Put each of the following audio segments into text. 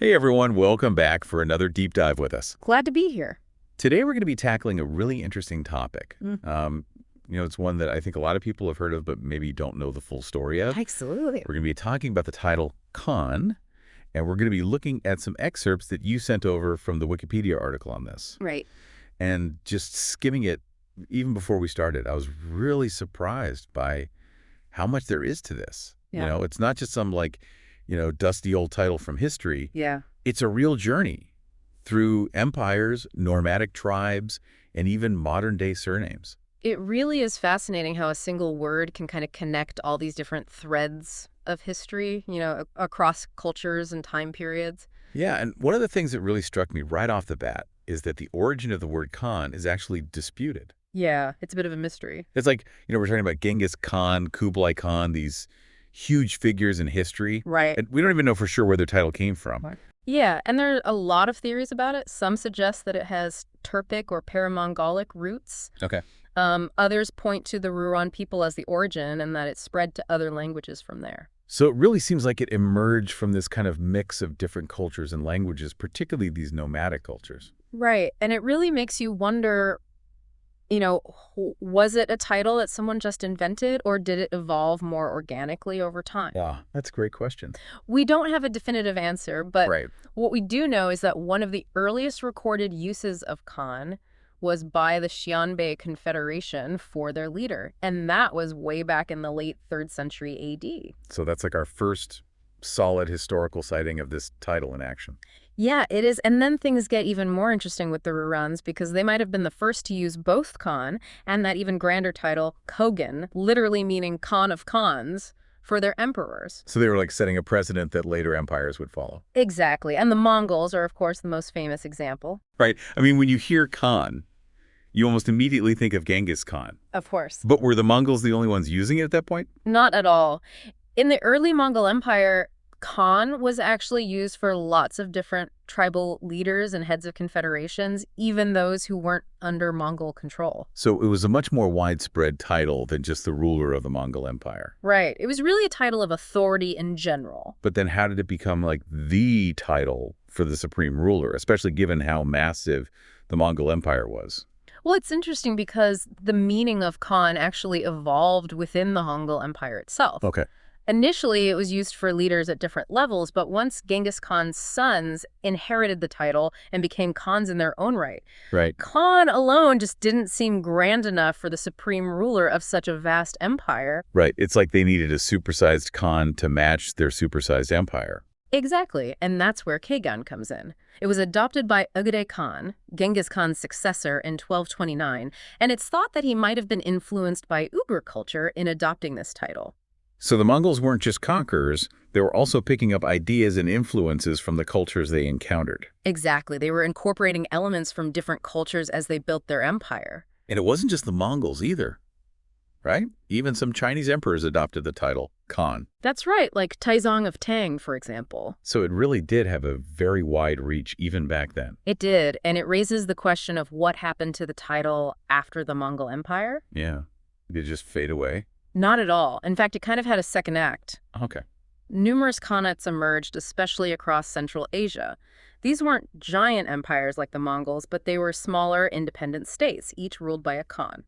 Hey everyone, welcome back for another deep dive with us. Glad to be here. Today we're going to be tackling a really interesting topic. Mm. It's one that I think a lot of people have heard of, but maybe don't know the full story of. Absolutely. We're going to be talking about the title Khan, and we're going to be looking at some excerpts that you sent over from the Wikipedia article on this. Right. And just skimming it, even before we started, I was really surprised by how much there is to this. Yeah. It's not just some dusty old title from history. Yeah. It's a real journey through empires, nomadic tribes, and even modern-day surnames. It really is fascinating how a single word can kind of connect all these different threads of history, across cultures and time periods. Yeah, and one of the things that really struck me right off the bat is that the origin of the word Khan is actually disputed. Yeah, it's a bit of a mystery. It's like, we're talking about Genghis Khan, Kublai Khan, these huge figures in history. Right. And we don't even know for sure where their title came from. Right. Yeah, and there are a lot of theories about it. Some suggest that it has Turkic or Paramongolic roots. Okay. Others point to the Ruran people as the origin and that it spread to other languages from there. So it really seems like it emerged from this kind of mix of different cultures and languages, particularly these nomadic cultures. Right, and it really makes you wonder, was it a title that someone just invented, or did it evolve more organically over time? Yeah, that's a great question. We don't have a definitive answer, but Right. what we do know is that one of the earliest recorded uses of Khan was by the Xianbei Confederation for their leader, and that was way back in the late 3rd century AD. So that's like our first solid historical sighting of this title in action. Yeah, it is. And then things get even more interesting with the Ruruns because they might have been the first to use both Khan and that even grander title, Kogan, literally meaning Khan of Khans, for their emperors. So they were like setting a precedent that later empires would follow. Exactly. And the Mongols are, of course, the most famous example. Right. I mean, when you hear Khan, you almost immediately think of Genghis Khan. Of course. But were the Mongols the only ones using it at that point? Not at all. In the early Mongol Empire, Khan was actually used for lots of different tribal leaders and heads of confederations, even those who weren't under Mongol control. So it was a much more widespread title than just the ruler of the Mongol Empire. Right. It was really a title of authority in general. But then how did it become like the title for the supreme ruler, especially given how massive the Mongol Empire was? Well, it's interesting because the meaning of Khan actually evolved within the Mongol Empire itself. Okay. Initially, it was used for leaders at different levels, but once Genghis Khan's sons inherited the title and became Khans in their own right, Right. Khan alone just didn't seem grand enough for the supreme ruler of such a vast empire. Right. It's like they needed a supersized Khan to match their supersized empire. Exactly, and that's where Kagan comes in. It was adopted by Ugadai Khan, Genghis Khan's successor, in 1229, and it's thought that he might have been influenced by Uyghur culture in adopting this title. So the Mongols weren't just conquerors, they were also picking up ideas and influences from the cultures they encountered. Exactly, they were incorporating elements from different cultures as they built their empire. And it wasn't just the Mongols either, right? Even some Chinese emperors adopted the title Khan. That's right, like Taizong of Tang, for example. So it really did have a very wide reach even back then. It did, and it raises the question of what happened to the title after the Mongol Empire. Yeah. Did it just fade away? Not at all. In fact, it kind of had a second act. Okay. Numerous khanates emerged, especially across Central Asia. These weren't giant empires like the Mongols, but they were smaller, independent states, each ruled by a khan.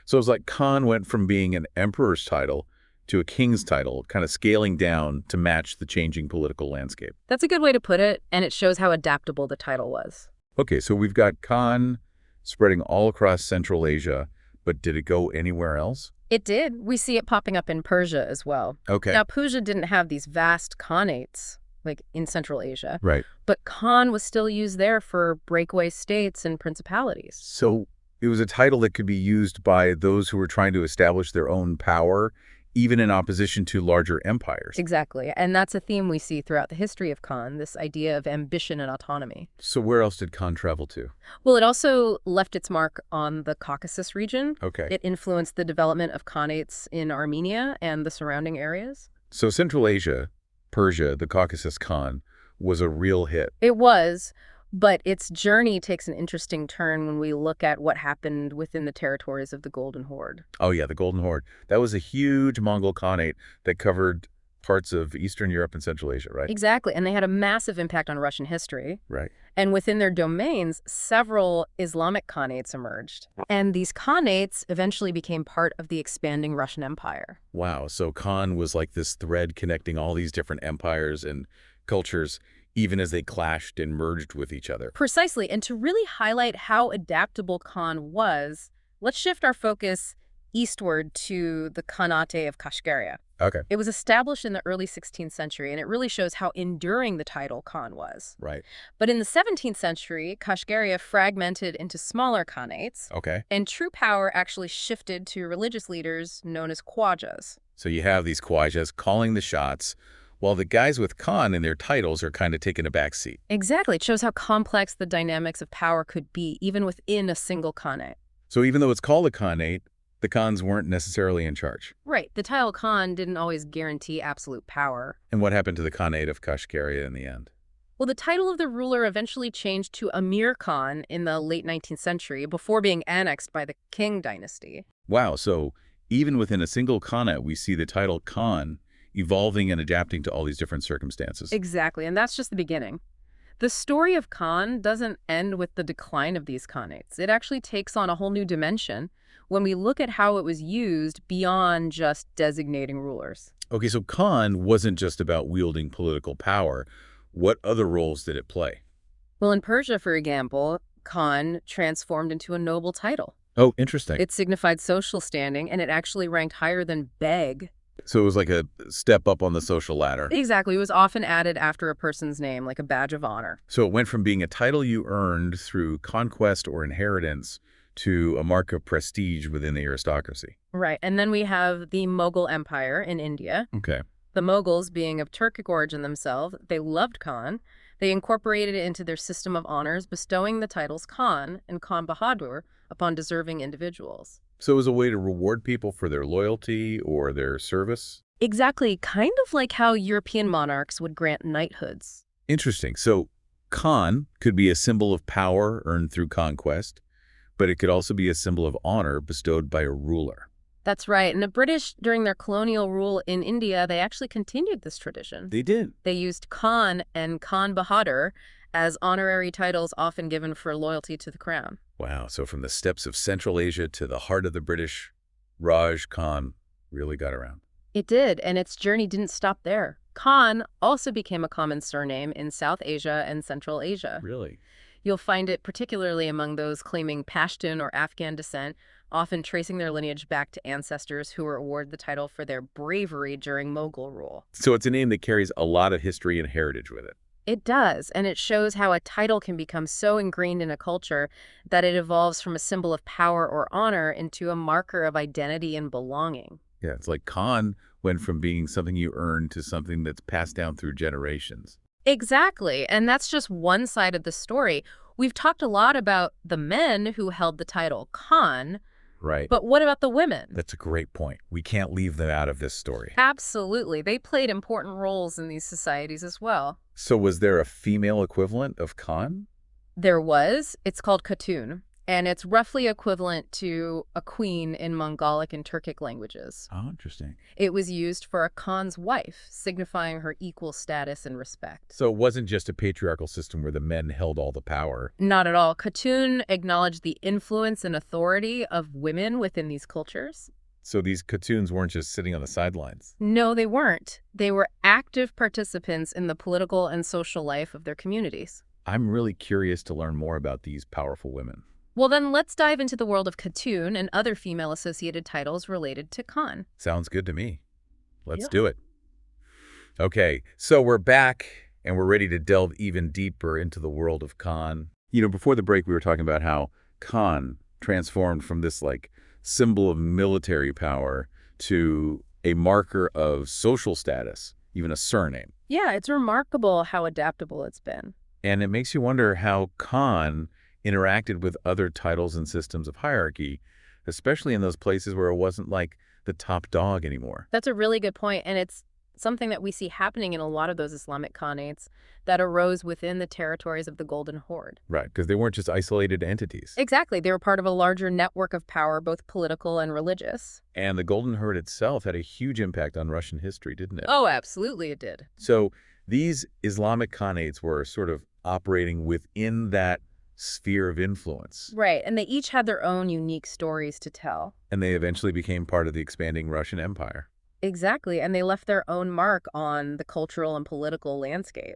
So it's like Khan went from being an emperor's title to a king's title, kind of scaling down to match the changing political landscape. That's a good way to put it, and it shows how adaptable the title was. Okay, so we've got Khan spreading all across Central Asia, but did it go anywhere else? It did. We see it popping up in Persia as well. Okay. Now, Persia didn't have these vast khanates, like in Central Asia. Right. But Khan was still used there for breakaway states and principalities. So it was a title that could be used by those who were trying to establish their own power, even in opposition to larger empires. Exactly. And that's a theme we see throughout the history of Khan, this idea of ambition and autonomy. So where else did Khan travel to? Well, it also left its mark on the Caucasus region. Okay. It influenced the development of khanates in Armenia and the surrounding areas. So Central Asia, Persia, the Caucasus Khan, was a real hit. It was, but its journey takes an interesting turn when we look at what happened within the territories of the Golden Horde. Oh yeah, the Golden Horde. That was a huge Mongol Khanate that covered parts of Eastern Europe and Central Asia, right? Exactly, and they had a massive impact on Russian history. Right. And within their domains, several Islamic khanates emerged. And these khanates eventually became part of the expanding Russian Empire. Wow, so Khan was like this thread connecting all these different empires and cultures, even as they clashed and merged with each other. Precisely, and to really highlight how adaptable Khan was, let's shift our focus eastward to the Khanate of Kashgaria. Okay. It was established in the early 16th century, and it really shows how enduring the title Khan was. Right. But in the 17th century, Kashgaria fragmented into smaller khanates, Okay. and true power actually shifted to religious leaders known as Khwajas. So you have these Khwajas calling the shots, while the guys with Khan in their titles are kind of taking a back seat. Exactly. It shows how complex the dynamics of power could be, even within a single khanate. So even though it's called a Khanate, the Khans weren't necessarily in charge. Right. The title Khan didn't always guarantee absolute power. And what happened to the Khanate of Kashgaria in the end? Well, the title of the ruler eventually changed to Amir Khan in the late 19th century before being annexed by the Qing dynasty. Wow, so even within a single Khanate, we see the title Khan evolving and adapting to all these different circumstances. Exactly, and that's just the beginning. The story of Khan doesn't end with the decline of these khanates. It actually takes on a whole new dimension when we look at how it was used beyond just designating rulers. Okay, so Khan wasn't just about wielding political power. What other roles did it play? Well, in Persia, for example, Khan transformed into a noble title. Oh, interesting. It signified social standing, and it actually ranked higher than beg. So it was like a step up on the social ladder. Exactly. It was often added after a person's name, like a badge of honor. So it went from being a title you earned through conquest or inheritance to a mark of prestige within the aristocracy. Right. And then we have the Mughal Empire in India. Okay. The Mughals, being of Turkic origin themselves, they loved Khan. They incorporated it into their system of honors, bestowing the titles Khan and Khan Bahadur upon deserving individuals. So it was a way to reward people for their loyalty or their service? Exactly, kind of like how European monarchs would grant knighthoods. Interesting. So Khan could be a symbol of power earned through conquest, but it could also be a symbol of honor bestowed by a ruler. That's right. And the British, during their colonial rule in India, they actually continued this tradition. They did. They used Khan and Khan Bahadur as honorary titles often given for loyalty to the crown. Wow. So from the steppes of Central Asia to the heart of the British, Raj Khan really got around. It did, and its journey didn't stop there. Khan also became a common surname in South Asia and Central Asia. Really? You'll find it particularly among those claiming Pashtun or Afghan descent, often tracing their lineage back to ancestors who were awarded the title for their bravery during Mughal rule. So it's a name that carries a lot of history and heritage with it. It does, and it shows how a title can become so ingrained in a culture that it evolves from a symbol of power or honor into a marker of identity and belonging. Yeah, it's like Khan went from being something you earned to something that's passed down through generations. Exactly, and that's just one side of the story. We've talked a lot about the men who held the title Khan, Right. but what about the women? That's a great point. We can't leave them out of this story. Absolutely. They played important roles in these societies as well. So was there a female equivalent of Khan? There was. It's called Khatun, and it's roughly equivalent to a queen in Mongolic and Turkic languages. Oh, interesting. It was used for a Khan's wife, signifying her equal status and respect. So it wasn't just a patriarchal system where the men held all the power. Not at all. Khatun acknowledged the influence and authority of women within these cultures. So these Khatuns weren't just sitting on the sidelines. No, they weren't. They were active participants in the political and social life of their communities. I'm really curious to learn more about these powerful women. Well, then let's dive into the world of Khatun and other female-associated titles related to Khan. Sounds good to me. Let's Yeah. do it. Okay, so we're back and we're ready to delve even deeper into the world of Khan. You know, before the break, we were talking about how Khan transformed from this like symbol of military power to a marker of social status, even a surname. Yeah, it's remarkable how adaptable it's been. And it makes you wonder how Khan interacted with other titles and systems of hierarchy, especially in those places where it wasn't like the top dog anymore. That's a really good point, and it's something that we see happening in a lot of those Islamic khanates that arose within the territories of the Golden Horde. Right, because they weren't just isolated entities. Exactly. They were part of a larger network of power, both political and religious. And the Golden Horde itself had a huge impact on Russian history, didn't it? Oh, absolutely it did. So these Islamic khanates were sort of operating within that sphere of influence. Right, and they each had their own unique stories to tell. And they eventually became part of the expanding Russian Empire. Exactly, and they left their own mark on the cultural and political landscape.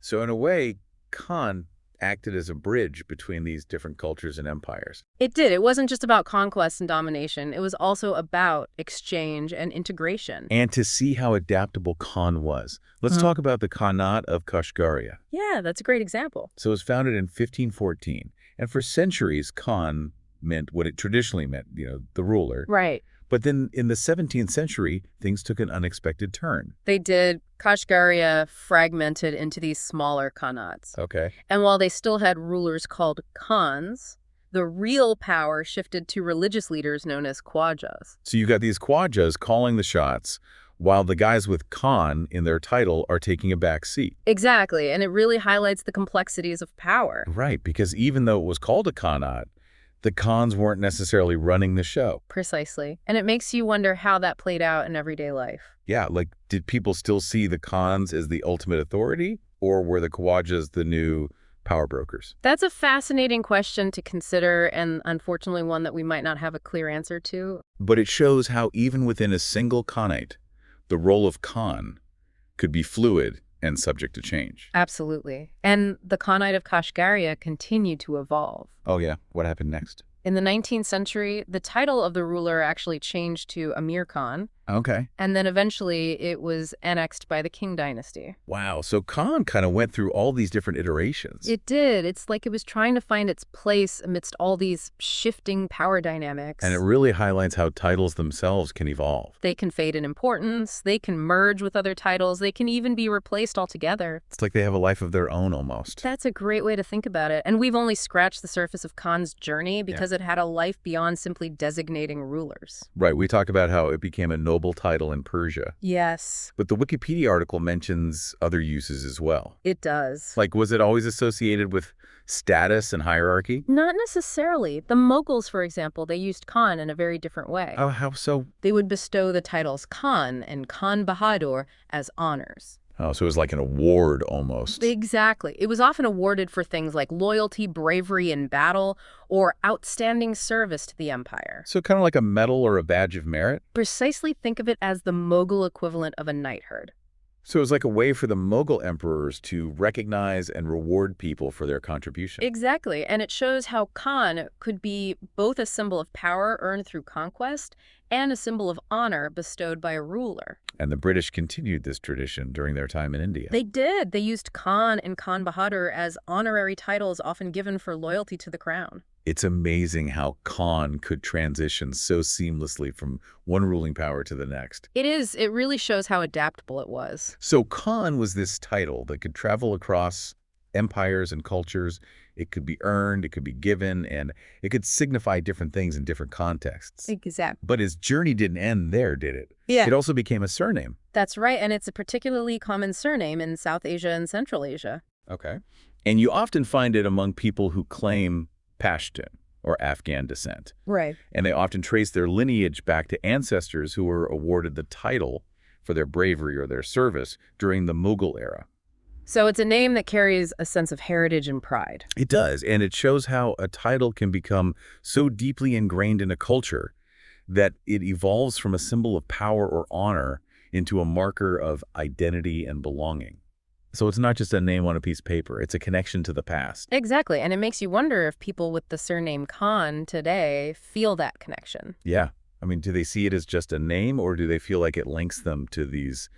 So in a way, Khan acted as a bridge between these different cultures and empires. It did. It wasn't just about conquest and domination. It was also about exchange and integration. And to see how adaptable Khan was, let's talk about the Khanate of Kashgaria. Yeah, that's a great example. So it was founded in 1514. And for centuries, Khan meant what it traditionally meant, the ruler. Right. But then in the 17th century, things took an unexpected turn. They did. Kashgaria fragmented into these smaller khanates. Okay. And while they still had rulers called khans, the real power shifted to religious leaders known as khwajas. So you got these khwajas calling the shots, while the guys with Khan in their title are taking a back seat. Exactly, and it really highlights the complexities of power. Right, because even though it was called a Khanate, the Khans weren't necessarily running the show. Precisely. And it makes you wonder how that played out in everyday life. Yeah, like, did people still see the Khans as the ultimate authority, or were the Khwajas the new power brokers? That's a fascinating question to consider, and unfortunately one that we might not have a clear answer to. But it shows how even within a single Khanate, the role of Khan could be fluid and subject to change. Absolutely. And the Khanate of Kashgaria continued to evolve. Oh yeah, what happened next? In the 19th century, the title of the ruler actually changed to Amir Khan, Okay. and then eventually it was annexed by the Qing dynasty. Wow, so Khan kind of went through all these different iterations. It did. It's like it was trying to find its place amidst all these shifting power dynamics. And it really highlights how titles themselves can evolve. They can fade in importance, they can merge with other titles, they can even be replaced altogether. It's like they have a life of their own almost. That's a great way to think about it. And we've only scratched the surface of Khan's journey because it had a life beyond simply designating rulers. Right, we talk about how it became a noble title in Persia. Yes, But the Wikipedia article mentions other uses as well. it does. Like, was it always associated with status and hierarchy? Not necessarily. The Mughals, for example, they used Khan in a very different way. Oh, how so? They would bestow the titles Khan and Khan Bahadur as honors. Oh, so it was like an award almost. Exactly. It was often awarded for things like loyalty, bravery in battle, or outstanding service to the empire. So kind of like a medal or a badge of merit? Precisely think of it as the Mughal equivalent of a knighthood. So it was like a way for the Mughal emperors to recognize and reward people for their contribution. Exactly. And it shows how Khan could be both a symbol of power earned through conquest and a symbol of honor bestowed by a ruler. And the British continued this tradition during their time in India. They did. They used Khan and Khan Bahadur as honorary titles often given for loyalty to the crown. It's amazing how Khan could transition so seamlessly from one ruling power to the next. It is. It really shows how adaptable it was. So Khan was this title that could travel across empires and cultures. It could be earned, it could be given, and it could signify different things in different contexts. Exactly. But his journey didn't end there, did it? Yeah. It also became a surname. That's right, and it's a particularly common surname in South Asia and Central Asia. Okay. And you often find it among people who claim Pashtun or Afghan descent. Right. And they often trace their lineage back to ancestors who were awarded the title for their bravery or their service during the Mughal era. So it's a name that carries a sense of heritage and pride. It does, and it shows how a title can become so deeply ingrained in a culture that it evolves from a symbol of power or honor into a marker of identity and belonging. So it's not just a name on a piece of paper, it's a connection to the past. Exactly, and it makes you wonder if people with the surname Khan today feel that connection. Yeah. I mean, do they see it as just a name, or do they feel like it links them to these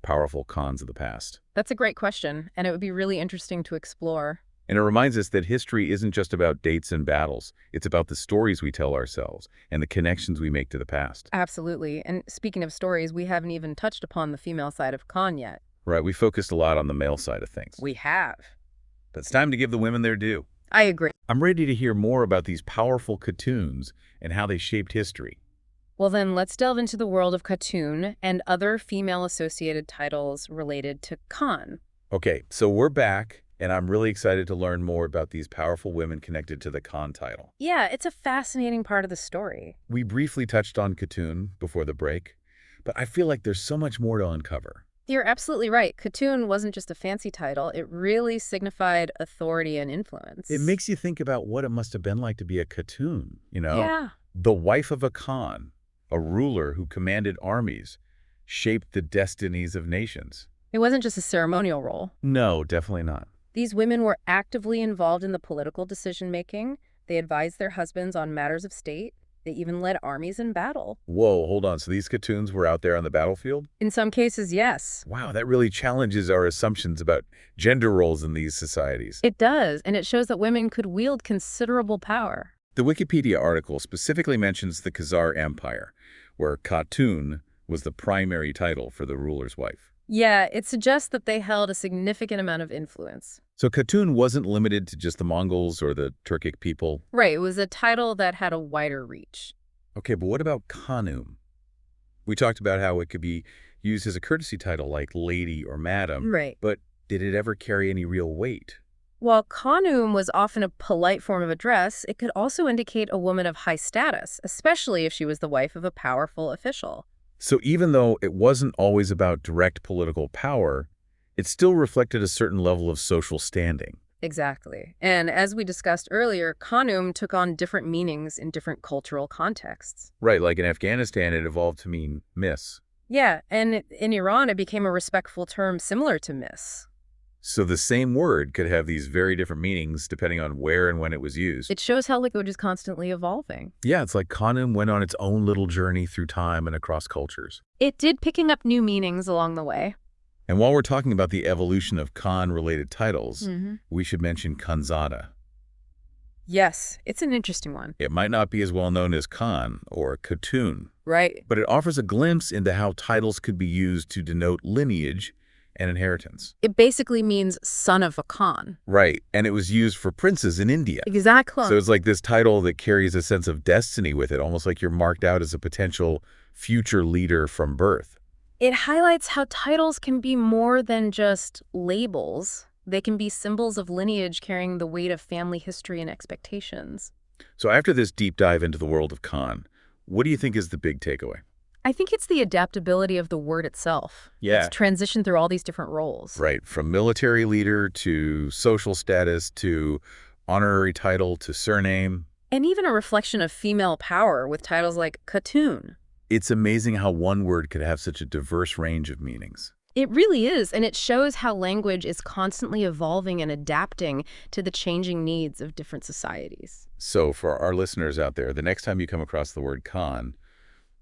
powerful Khans of the past? That's a great question, and it would be really interesting to explore. And it reminds us that history isn't just about dates and battles. It's about the stories we tell ourselves and the connections we make to the past. Absolutely, and speaking of stories, we haven't even touched upon the female side of Khan yet. Right, we focused a lot on the male side of things. We have. But it's time to give the women their due. I agree. I'm ready to hear more about these powerful Khatuns and how they shaped history. Well, then let's delve into the world of Khatun and other female-associated titles related to Khan. Okay, so we're back, and I'm really excited to learn more about these powerful women connected to the Khan title. Yeah, it's a fascinating part of the story. We briefly touched on Khatun before the break, but I feel like there's so much more to uncover. You're absolutely right. Khatun wasn't just a fancy title. It really signified authority and influence. It makes you think about what it must have been like to be a Khatun, you know? Yeah. The wife of a Khan, a ruler who commanded armies, shaped the destinies of nations. It wasn't just a ceremonial role. No, definitely not. These women were actively involved in the political decision-making. They advised their husbands on matters of state. They even led armies in battle. Whoa, hold on. So these Khatuns were out there on the battlefield? In some cases, yes. Wow, that really challenges our assumptions about gender roles in these societies. It does, and it shows that women could wield considerable power. The Wikipedia article specifically mentions the Khazar Empire, where Khatun was the primary title for the ruler's wife. Yeah, it suggests that they held a significant amount of influence. So Khatun wasn't limited to just the Mongols or the Turkic people. Right, it was a title that had a wider reach. Okay, but what about Khanum? We talked about how it could be used as a courtesy title like lady or madam. Right. But did it ever carry any real weight? While Khanum was often a polite form of address, it could also indicate a woman of high status, especially if she was the wife of a powerful official. So even though it wasn't always about direct political power, it still reflected a certain level of social standing. Exactly. And as we discussed earlier, Khanum took on different meanings in different cultural contexts. Right, like in Afghanistan, it evolved to mean miss. Yeah, and in Iran, it became a respectful term similar to miss. So the same word could have these very different meanings depending on where and when it was used. It shows how language is constantly evolving. Yeah, it's like Khanum went on its own little journey through time and across cultures. It did, picking up new meanings along the way. And while we're talking about the evolution of Khan-related titles, Mm-hmm. we should mention Khanzada. Yes, it's an interesting one. It might not be as well known as Khan or Khatun, Right. but it offers a glimpse into how titles could be used to denote lineage and inheritance. It basically means son of a Khan. Right, and it was used for princes in India. Exactly. So it's like this title that carries a sense of destiny with it, almost like you're marked out as a potential future leader from birth. It highlights how titles can be more than just labels. They can be symbols of lineage carrying the weight of family history and expectations. So after this deep dive into the world of Khan, what do you think is the big takeaway? I think it's the adaptability of the word itself. Yeah. It's transitioned through all these different roles. Right, from military leader to social status to honorary title to surname. And even a reflection of female power with titles like Khatun. It's amazing how one word could have such a diverse range of meanings. It really is, and it shows how language is constantly evolving and adapting to the changing needs of different societies. So for our listeners out there, the next time you come across the word Khan,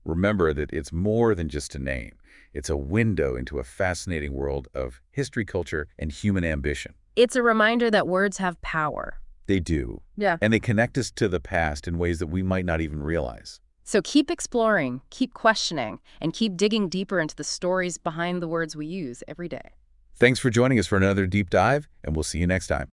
remember that it's more than just a name. It's a window into a fascinating world of history, culture, and human ambition. It's a reminder that words have power. They do. Yeah. And they connect us to the past in ways that we might not even realize. So keep exploring, keep questioning, and keep digging deeper into the stories behind the words we use every day. Thanks for joining us for another deep dive, and we'll see you next time.